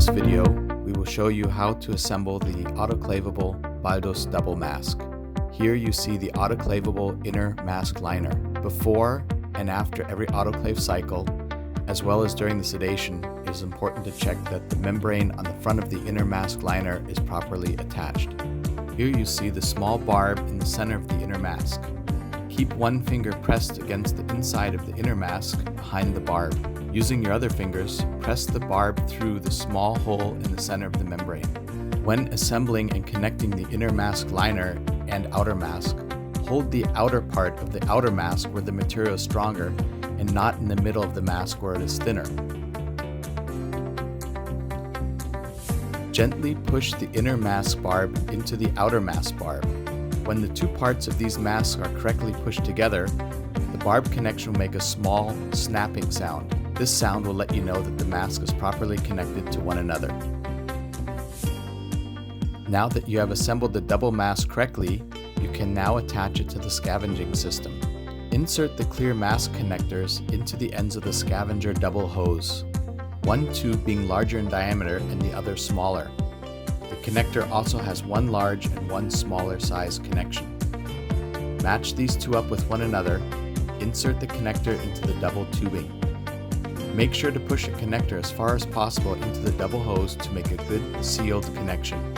this video, we will show you how to assemble the autoclavable Baldus double mask. Here you see the autoclavable inner mask liner. Before and after every autoclave cycle, as well as during the sedation, it is important to check that the membrane on the front of the inner mask liner is properly attached. Here you see the small barb in the center of the inner mask. Keep one finger pressed against the inside of the inner mask behind the barb. Using your other fingers, press the barb through the small hole in the center of the membrane. When assembling and connecting the inner mask liner and outer mask, hold the outer part of the outer mask where the material is stronger and not in the middle of the mask where it is thinner. Gently push the inner mask barb into the outer mask barb. When the two parts of these masks are correctly pushed together, the barb connection will make a small snapping sound. This sound will let you know that the mask is properly connected to one another. Now that you have assembled the double mask correctly, you can now attach it to the scavenging system. Insert the clear mask connectors into the ends of the scavenger double hose, one tube being larger in diameter and the other smaller. The connector also has one large and one smaller size connection. Match these two up with one another. Insert the connector into the double tubing. Make sure to push a connector as far as possible into the double hose to make a good sealed connection.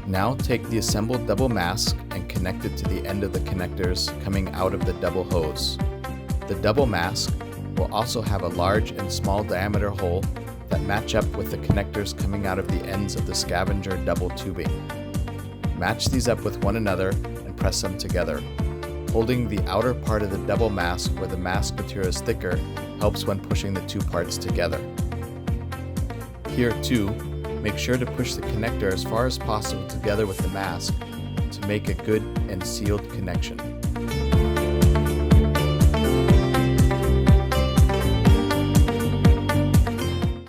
Now take the assembled double mask and connect it to the end of the connectors coming out of the double hose. The double mask will also have a large and small diameter hole that match up with the connectors coming out of the ends of the scavenger double tubing. Match these up with one another and press them together. Holding the outer part of the double mask where the mask material is thicker helps when pushing the two parts together. Here too, make sure to push the connector as far as possible together with the mask to make a good and sealed connection.